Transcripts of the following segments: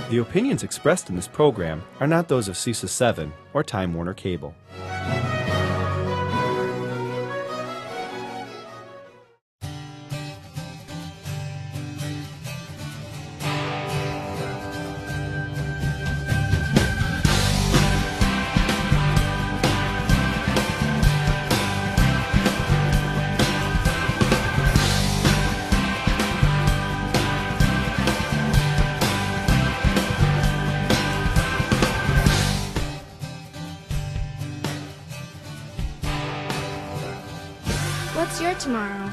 The opinions expressed in this program are not those of CISA 7 or Time Warner Cable. What's your tomorrow?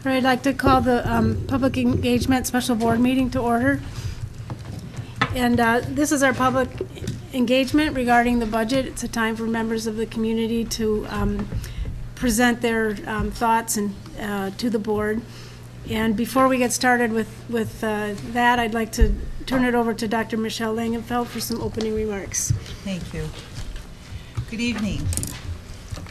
I'd like to call the Public Engagement Special Board Meeting to order. And this is our public engagement regarding the budget. It's a time for members of the community to present their thoughts and to the board. And before we get started with that, I'd like to turn it over to Dr. Michelle Langenfeld for some opening remarks. Thank you. Good evening.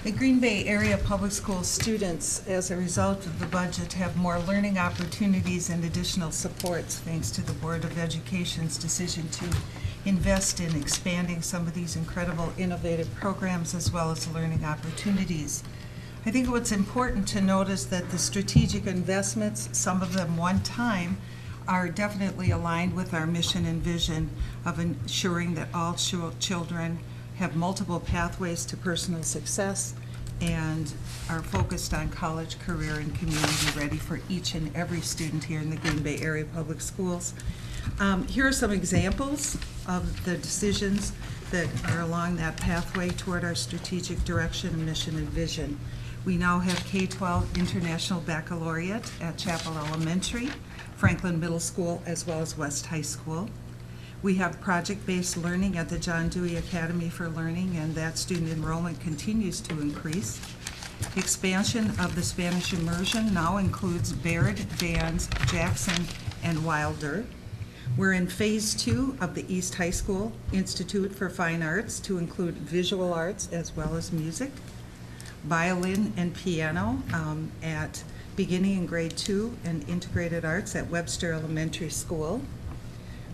The Green Bay Area Public Schools students, as a result of the budget, have more learning opportunities and additional supports thanks to the Board of Education's decision to invest in expanding some of these incredible innovative programs as well as learning opportunities. I think what's important to note is that the strategic investments, some of them one time, are definitely aligned with our mission and vision of ensuring that all children have multiple pathways to personal success and are focused on college, career, and community ready for each and every student here in the Green Bay Area Public Schools. Here are some examples of the decisions that are along that pathway toward our strategic direction, mission, and vision. We now have K-12 International Baccalaureate at Chapel Elementary, Franklin Middle School, as well as West High School. We have project-based learning at the John Dewey Academy for Learning, and that student enrollment continues to increase. Expansion of the Spanish immersion now includes Baird, Vans, Jackson, and Wilder. We're in phase 2 of the East High School Institute for Fine Arts to include visual arts as well as music. Violin and piano at beginning in grade 2 and integrated arts at Webster Elementary School.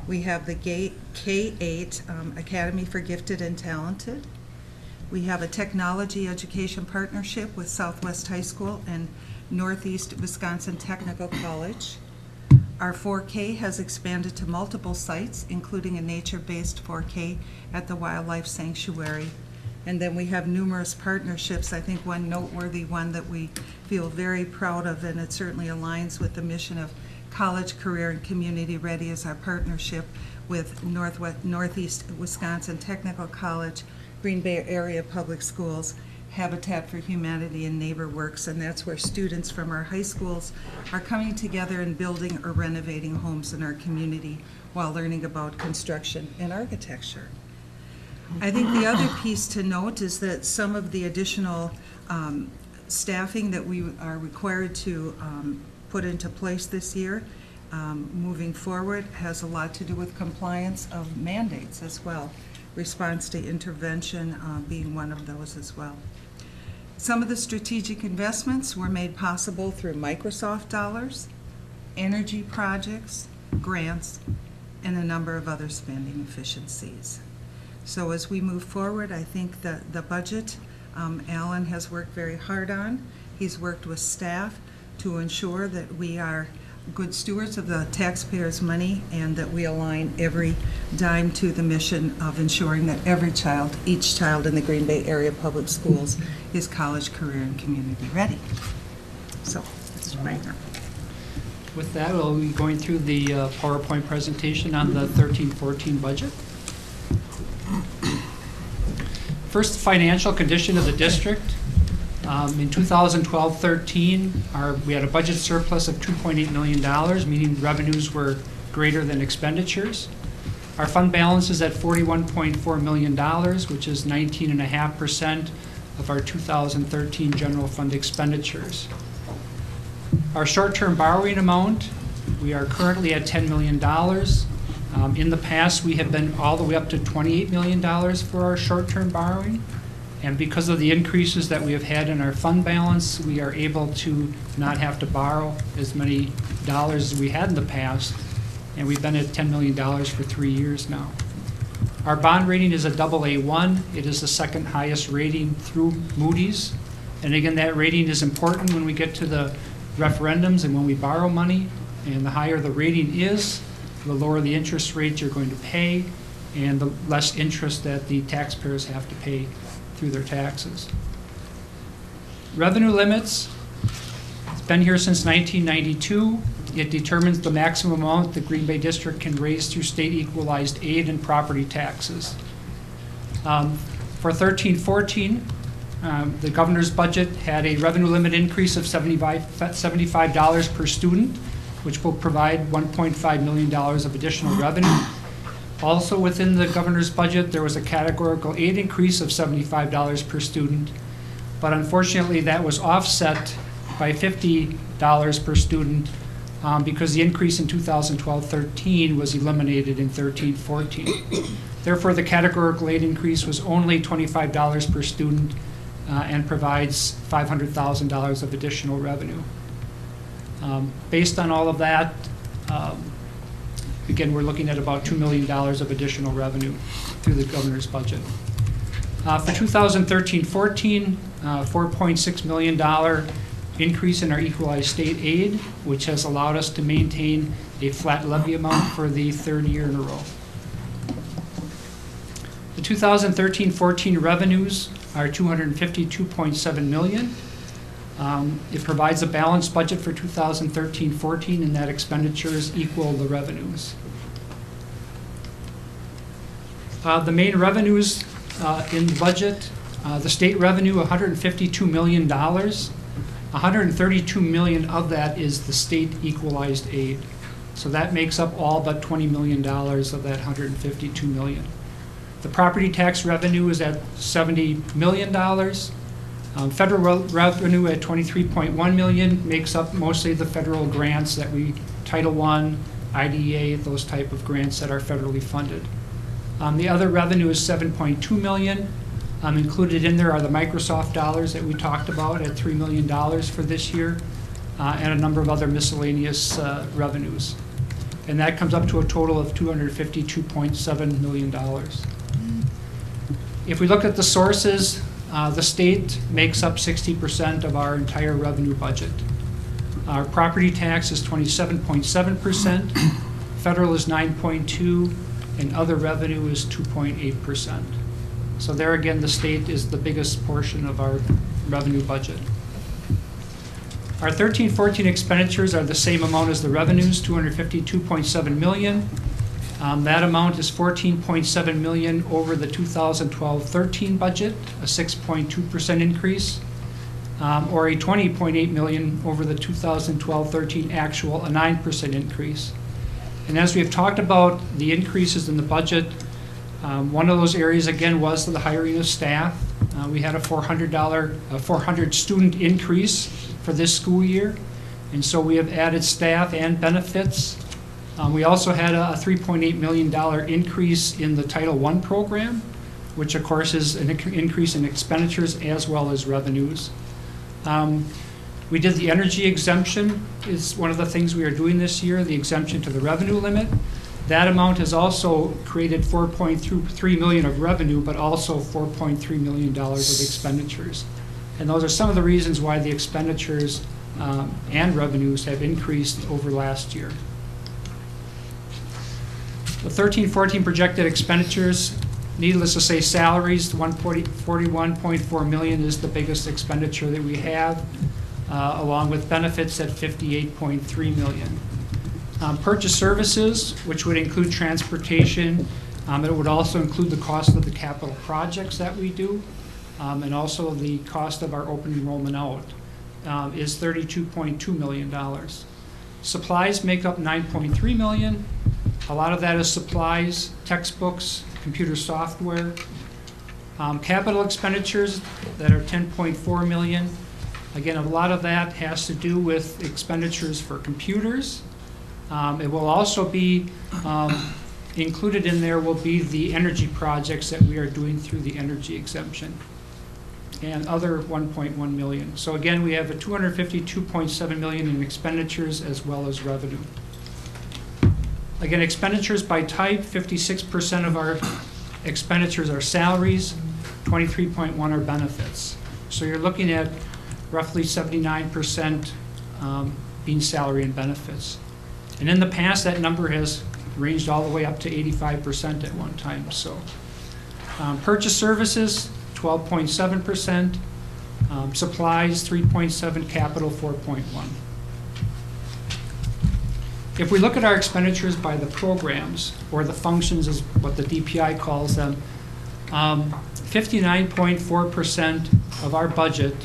We have the K-8 Academy for Gifted and Talented. We have a technology education partnership with Southwest High School and Northeast Wisconsin Technical College. Our 4K has expanded to multiple sites, including a nature-based 4K at the Wildlife Sanctuary. And then we have numerous partnerships. I think one noteworthy one that we feel very proud of, and it certainly aligns with the mission of College, Career, and Community Ready, is our partnership with Northeast Wisconsin Technical College, Green Bay Area Public Schools, Habitat for Humanity, and NeighborWorks, and that's where students from our high schools are coming together and building or renovating homes in our community while learning about construction and architecture. I think the other piece to note is that some of the additional staffing that we are required to put into place this year, moving forward, has a lot to do with compliance of mandates as well. Response to intervention being one of those as well. Some of the strategic investments were made possible through Microsoft dollars, energy projects, grants, and a number of other spending efficiencies. So as we move forward, I think that the budget Alan has worked very hard on. He's worked with staff to ensure that we are good stewards of the taxpayers' money and that we align every dime to the mission of ensuring that every child, each child in the Green Bay Area Public Schools is college, career, and community ready. So, Mr. Meyer. With that, we'll be going through the PowerPoint presentation on the 13-14 budget. First, financial condition of the district. In 2012-13, we had a budget surplus of $2.8 million, meaning revenues were greater than expenditures. Our fund balance is at $41.4 million, which is 19.5% of our 2013 general fund expenditures. Our short-term borrowing amount, we are currently at $10 million. In the past, we have been all the way up to $28 million for our short-term borrowing. And because of the increases that we have had in our fund balance, we are able to not have to borrow as many dollars as we had in the past. And we've been at $10 million for 3 years now. Our bond rating is a AA1. It is the second highest rating through Moody's. And again, that rating is important when we get to the referendums and when we borrow money. And the higher the rating is, the lower the interest rate you're going to pay, and the less interest that the taxpayers have to pay through their taxes. Revenue limits, it's been here since 1992. It determines the maximum amount the Green Bay District can raise through state equalized aid and property taxes. For 13-14, the governor's budget had a revenue limit increase of $75 per student, which will provide $1.5 million of additional revenue. Also within the governor's budget, there was a categorical aid increase of $75 per student, but unfortunately that was offset by $50 per student because the increase in 2012-13 was eliminated in 13-14. Therefore, the categorical aid increase was only $25 per student and provides $500,000 of additional revenue. Based on all of that, again, we're looking at about $2 million of additional revenue through the governor's budget. For 2013-14, $4.6 million increase in our equalized state aid, which has allowed us to maintain a flat levy amount for the third year in a row. The 2013-14 revenues are $252.7 million. It provides a balanced budget for 2013-14 in that expenditures equal the revenues. The main revenues in the budget, the state revenue, $152 million. $132 million of that is the state equalized aid. So that makes up all but $20 million of that $152 million. The property tax revenue is at $70 million. Federal revenue at $23.1 million makes up mostly the federal grants that we, Title I, IDEA, those type of grants that are federally funded. The other revenue is $7.2 million. Included in there are the Microsoft dollars that we talked about at $3 million for this year, and a number of other miscellaneous revenues. And that comes up to a total of $252.7 million. If we look at the sources, the state makes up 60% of our entire revenue budget. Our property tax is 27.7%, federal is 9.2%, and other revenue is 2.8%. So there again, the state is the biggest portion of our revenue budget. Our 13-14 expenditures are the same amount as the revenues, $252.7 million. That amount is $14.7 million over the 2012-13 budget, a 6.2% increase, or a $20.8 million over the 2012-13 actual, a 9% increase. And as we have talked about the increases in the budget, one of those areas again was the hiring of staff. We had a $400 student increase for this school year, and so we have added staff and benefits. We also had a $3.8 million increase in the Title I program, which of course is an increase in expenditures as well as revenues. We did the energy exemption, is one of the things we are doing this year, the exemption to the revenue limit. That amount has also created $4.3 million of revenue, but also $4.3 million of expenditures. And those are some of the reasons why the expenditures and revenues have increased over last year. The 13-14 projected expenditures, needless to say, salaries, $41.4 million is the biggest expenditure that we have, along with benefits at $58.3 million. Purchase services, which would include transportation, it would also include the cost of the capital projects that we do, and also the cost of our open enrollment out, is $32.2 million. Supplies make up $9.3 million. A lot of that is supplies, textbooks, computer software. Capital expenditures that are $10.4 million. Again, a lot of that has to do with expenditures for computers. It will also be included in there will be the energy projects that we are doing through the energy exemption, and other $1.1 million. So again, we have a $252.7 million in expenditures as well as revenue. Again, expenditures by type, 56% of our expenditures are salaries, 23.1 are benefits. So you're looking at roughly 79% being salary and benefits. And in the past, that number has ranged all the way up to 85% at one time. So purchase services, 12.7%, supplies, 3.7%, capital, 4.1%. If we look at our expenditures by the programs, or the functions is what the DPI calls them, 59.4% of our budget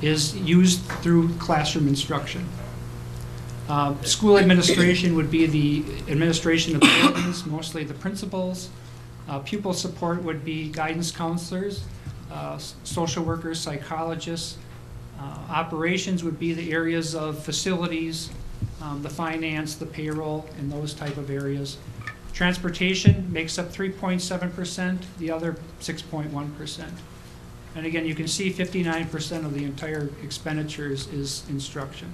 is used through classroom instruction. School administration would be the administration of the buildings, mostly the principals. Pupil support would be guidance counselors, social workers, psychologists. Operations would be the areas of facilities, the finance, the payroll, and those type of areas. Transportation makes up 3.7%, the other 6.1%. And again, you can see 59% of the entire expenditures is instruction.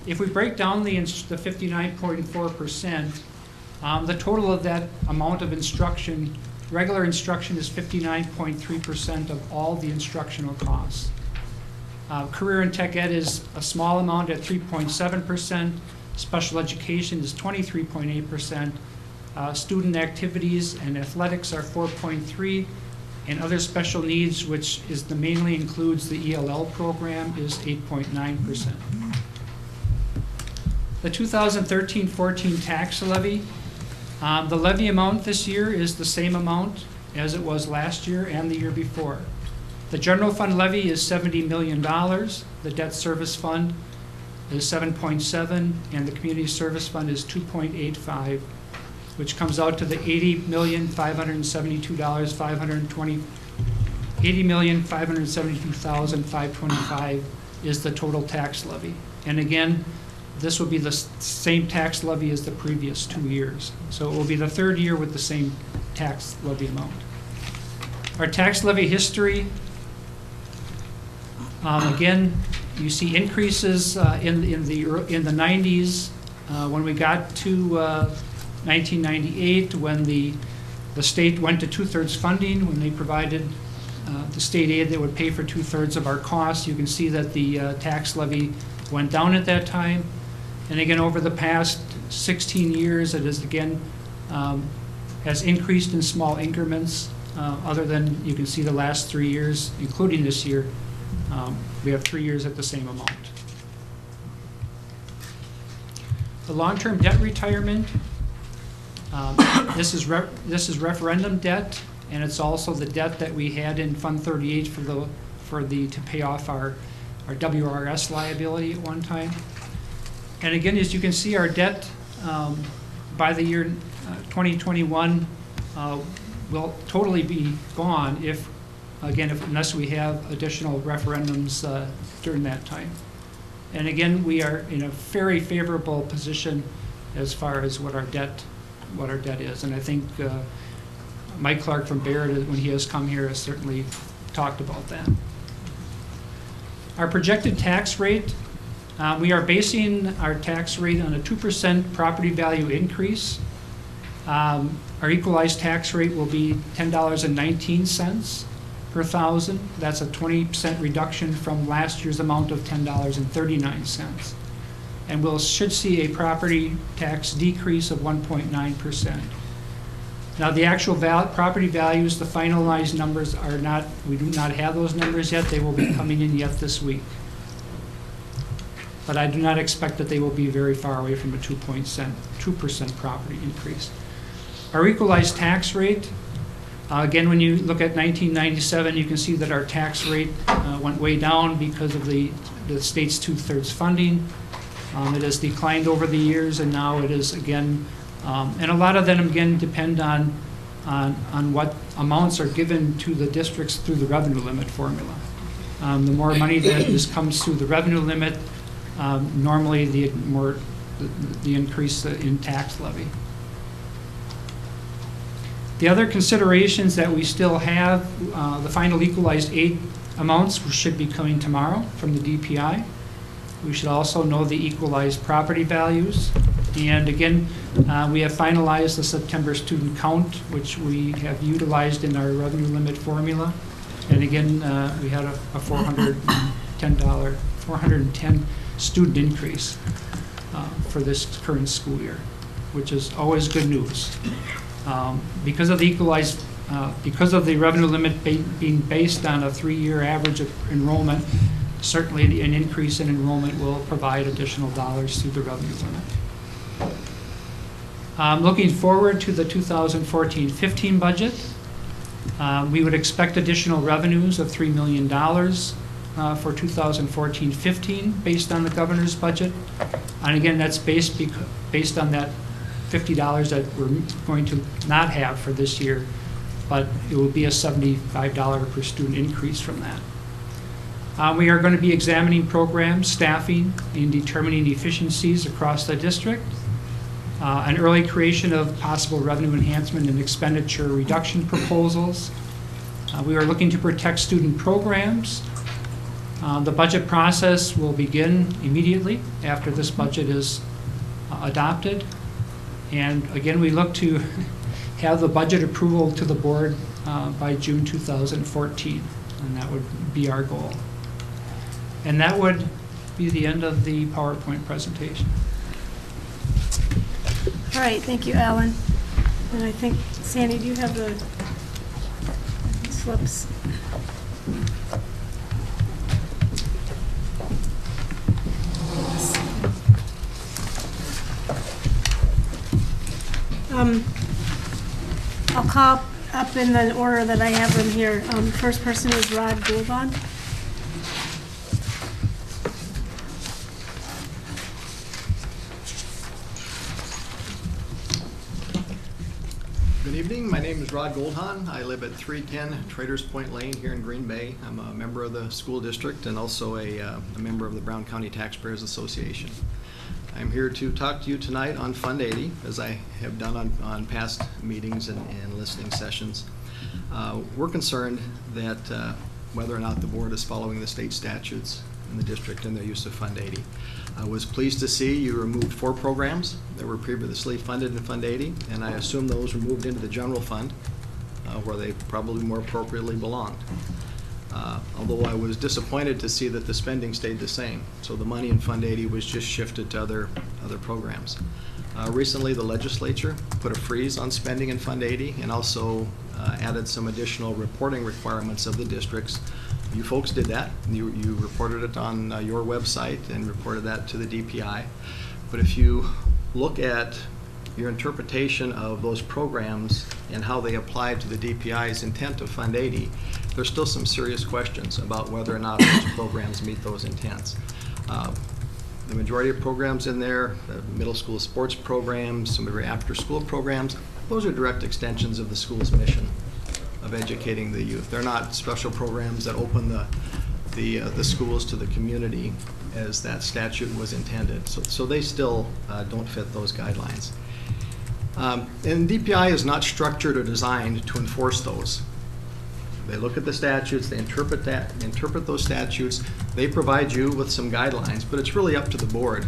If we break down the 59.4%, the total of that amount of instruction, regular instruction, is 59.3% of all the instructional costs. Career and tech ed is a small amount at 3.7%. Special education is 23.8%. Student activities and athletics are 4.3%. And other special needs, which is mainly includes the ELL program, is 8.9%. The 2013-14 tax levy, the levy amount this year is the same amount as it was last year and the year before. The general fund levy is $70 million. The debt service fund is 7.7, and the community service fund is 2.85, which comes out to the $80,572,525 is the total tax levy. And again, this will be the same tax levy as the previous 2 years. So it will be the third year with the same tax levy amount. Our tax levy history, again, you see increases in the 90s when we got to 1998, when the state went to 2/3 funding, when they provided the state aid that would pay for 2/3 of our costs. You can see that the tax levy went down at that time. And again, over the past 16 years, it is again has increased in small increments. Other than, you can see the last 3 years, including this year, we have 3 years at the same amount. The long-term debt retirement, this is referendum debt, and it's also the debt that we had in Fund 38 to pay off our WRS liability at one time. And again, as you can see, our debt by the year 2021 will totally be gone unless we have additional referendums during that time. And again, we are in a very favorable position as far as what our debt is. And I think Mike Clark from Barrett, when he has come here, has certainly talked about that. Our projected tax rate, we are basing our tax rate on a 2% property value increase. Our equalized tax rate will be $10.19 per thousand. That's a 20% reduction from last year's amount of $10.39. And we should see a property tax decrease of 1.9%. Now, the actual property values, the finalized numbers are not, we do not have those numbers yet. They will be coming in yet this week. But I do not expect that they will be very far away from a 2% property increase. Our equalized tax rate, again, when you look at 1997, you can see that our tax rate went way down because of the state's 2/3 funding. It has declined over the years, and now it is again, and a lot of them again depend on on what amounts are given to the districts through the revenue limit formula. The more money that comes through the revenue limit, normally the increase in tax levy. The other considerations that we still have, the final equalized aid amounts should be coming tomorrow from the DPI. We should also know the equalized property values. And again, we have finalized the September student count, which we have utilized in our revenue limit formula. And again, we had a $410 student increase for this current school year, which is always good news. Because of the because of the revenue limit being based on a 3-year average of enrollment, certainly an increase in enrollment will provide additional dollars through the revenue limit. Looking forward to the 2014-15 budget, we would expect additional revenues of $3 million for 2014-15 based on the governor's budget. And again, that's based on that $50 that we're going to not have for this year, but it will be a $75 per student increase from that. We are going to be examining programs, staffing, and determining efficiencies across the district. An early creation of possible revenue enhancement and expenditure reduction proposals. We are looking to protect student programs. The budget process will begin immediately after this budget is adopted. And again, we look to have the budget approval to the board by June 2014, and that would be our goal. And that would be the end of the PowerPoint presentation. All right, thank you, Alan. And I think, Sandy, do you have the slips? I'll call up in the order that I have them here. First person is Rod Goulden. Good evening. My name is Rod Goldhahn. I live at 310 Traders Point Lane here in Green Bay. I'm a member of the school district and also a member of the Brown County Taxpayers Association. I'm here to talk to you tonight on Fund 80, as I have done on past meetings and listening sessions. We're concerned that whether or not the board is following the state statutes in the district and their use of Fund 80. I was pleased to see you removed 4 programs that were previously funded in Fund 80, and I assume those were moved into the general fund where they probably more appropriately belonged. Although I was disappointed to see that the spending stayed the same. So the money in Fund 80 was just shifted to other programs. Recently, the legislature put a freeze on spending in Fund 80 and also added some additional reporting requirements of the districts. You folks did that. You reported it on your website and reported that to the DPI. But if you look at your interpretation of those programs and how they apply to the DPI's intent of Fund 80, there's still some serious questions about whether or not those programs meet those intents. The majority of programs in there, the middle school sports programs, some of your after-school programs, those are direct extensions of the school's mission of educating the youth. They're not special programs that open the schools to the community as that statute was intended. So they still don't fit those guidelines. And DPI is not structured or designed to enforce those. They look at the statutes, they interpret those statutes, they provide you with some guidelines, but it's really up to the board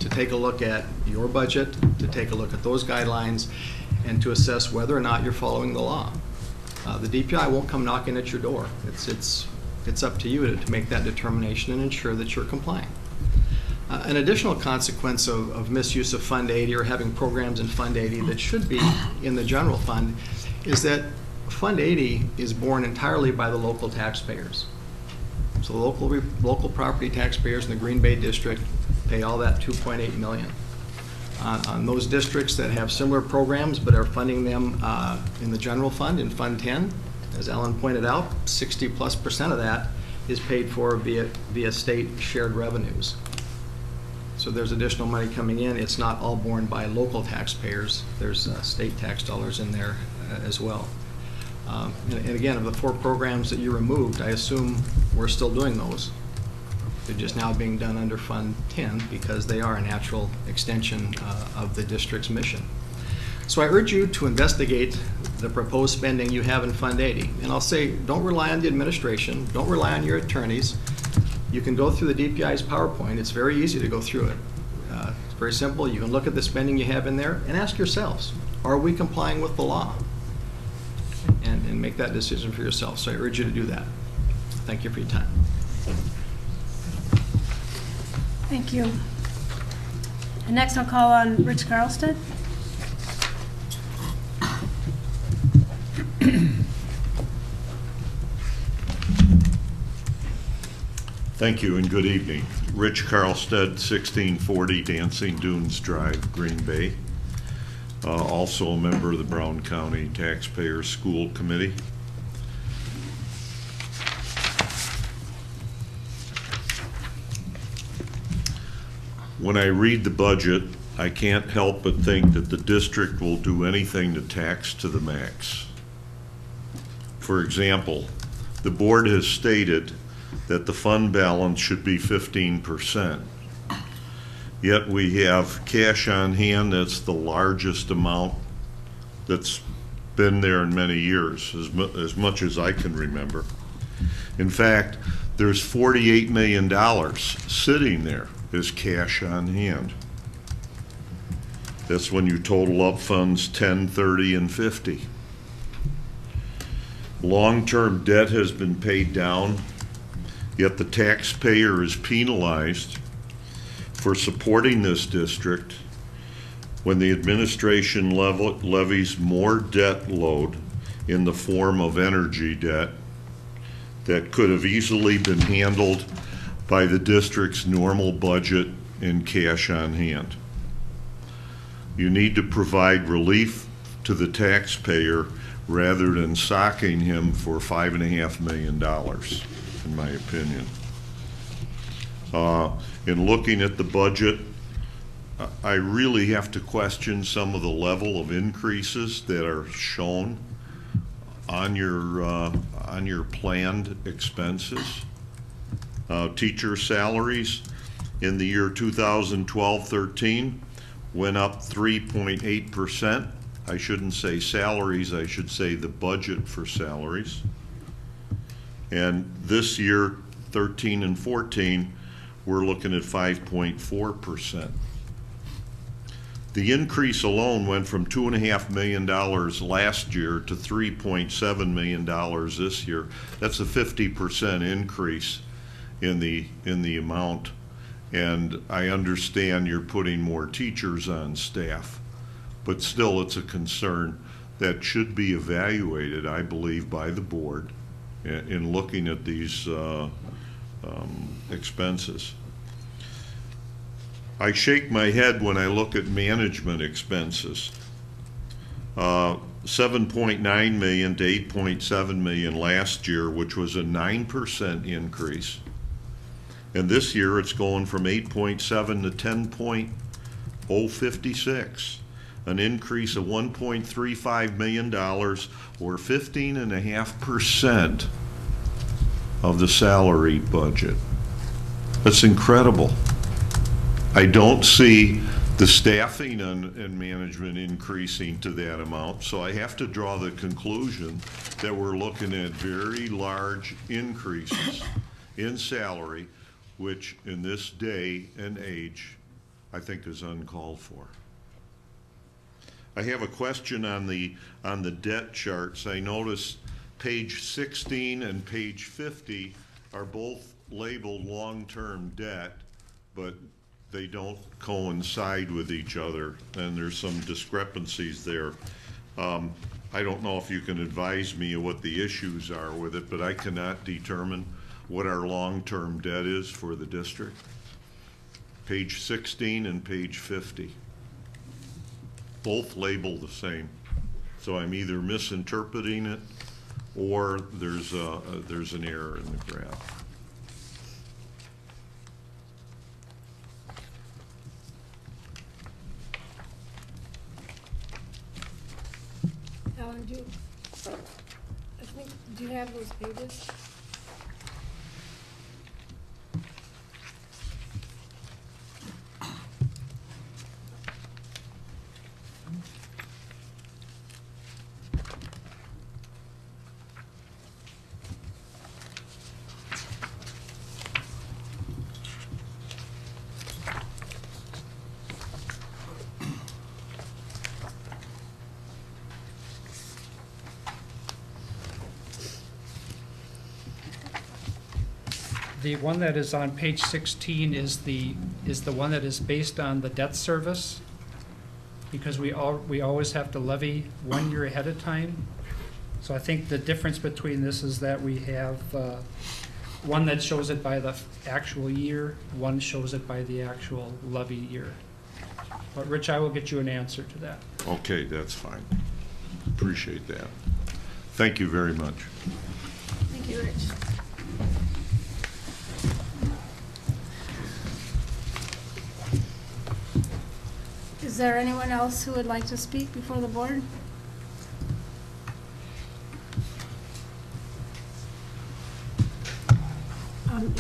to take a look at your budget, to take a look at those guidelines, and to assess whether or not you're following the law. The DPI won't come knocking at your door. It's up to you to make that determination and ensure that you're complying. An additional consequence of misuse of Fund 80 or having programs in Fund 80 that should be in the general fund is that Fund 80 is borne entirely by the local taxpayers. So the local property taxpayers in the Green Bay district pay all that $2.8 million. On those districts that have similar programs but are funding them in the general fund, in Fund 10, as Alan pointed out, 60+% of that is paid for via state shared revenues. So there's additional money coming in. It's not all borne by local taxpayers. There's state tax dollars in there as well. And again, of the 4 programs that you removed, I assume we're still doing those. They're just now being done under Fund 10 because they are a natural extension of the district's mission. So I urge you to investigate the proposed spending you have in Fund 80. And I'll say, don't rely on the administration, don't rely on your attorneys. You can go through the DPI's PowerPoint. It's very easy to go through it. It's very simple. You can look at the spending you have in there and ask yourselves, are we complying with the law? And make that decision for yourself. So I urge you to do that. Thank you for your time. Thank you. And next I'll call on Rich Carlstead. Thank you and good evening. Rich Carlstead, 1640 Dancing Dunes Drive, Green Bay. Also a member of the Brown County Taxpayer School Committee. When I read the budget, I can't help but think that the district will do anything to tax to the max. For example, the board has stated that the fund balance should be 15%. Yet we have cash on hand that's the largest amount that's been there in many years, as much as I can remember. In fact, there's $48 million sitting there as cash on hand. That's when you total up funds 10, 30, and 50. Long-term debt has been paid down, yet the taxpayer is penalized for supporting this district when the administration levies more debt load in the form of energy debt that could have easily been handled by the district's normal budget and cash on hand. You need to provide relief to the taxpayer rather than socking him for $5.5 million, in my opinion. In looking at the budget, I really have to question some of the level of increases that are shown on your planned expenses. Teacher salaries in the year 2012-13 went up 3.8%. I shouldn't say salaries, I should say the budget for salaries. And this year, 13 and 14, we're looking at 5.4%. The increase alone went from $2.5 million last year to $3.7 million this year. That's a 50% increase in the amount. And I understand you're putting more teachers on staff, but still it's a concern that should be evaluated, I believe, by the board in looking at these expenses. I shake my head when I look at management expenses. 7.9 million to 8.7 million last year, which was a 9% increase. And this year it's going from 8.7 to 10.056, an increase of $1.35 million, or 15.5% of the salary budget. That's incredible. I don't see the staffing and management increasing to that amount, so I have to draw the conclusion that we're looking at very large increases in salary, which in this day and age, I think is uncalled for. I have a question on the debt charts. I notice page 16 and page 50 are both labeled long-term debt, but they don't coincide with each other, and there's some discrepancies there. I don't know if you can advise me of what the issues are with it, but I cannot determine what our long-term debt is for the district. Page 16 and page 50. Both label the same. So I'm either misinterpreting it or there's an error in the graph. Alan, do you those pages? The one that is on page 16 is the one that is based on the debt service, because we always have to levy 1 year ahead of time. So I think the difference between this is that we have one that shows it by the actual year, one shows it by the actual levy year. But Rich, I will get you an answer to that. Okay, that's fine. Appreciate that. Thank you very much. Thank you, Rich. Is there anyone else who would like to speak before the board?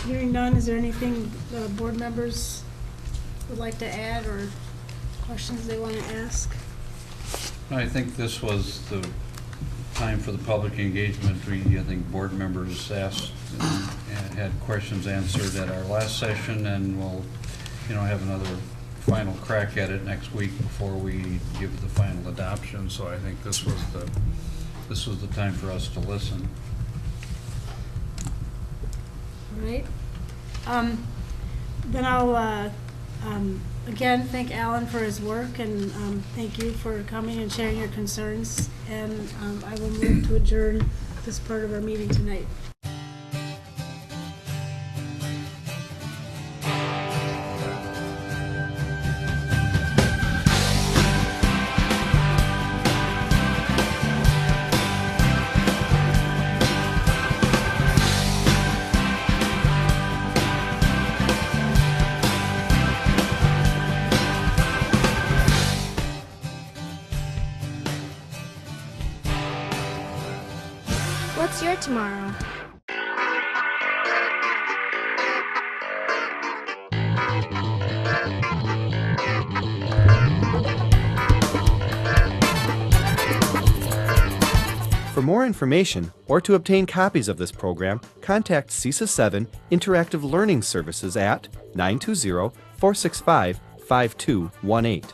Hearing none, is there anything the board members would like to add or questions they want to ask? I think this was the time for the public engagement. I think board members asked and had questions answered at our last session, and we'll, have another final crack at it next week before we give the final adoption. So I think this was the time for us to listen. All right. Then I'll again thank Alan for his work, and thank you for coming and sharing your concerns. And I will move to adjourn this part of our meeting tonight. What's your tomorrow? For more information or to obtain copies of this program, contact CISA 7 Interactive Learning Services at 920-465-5218.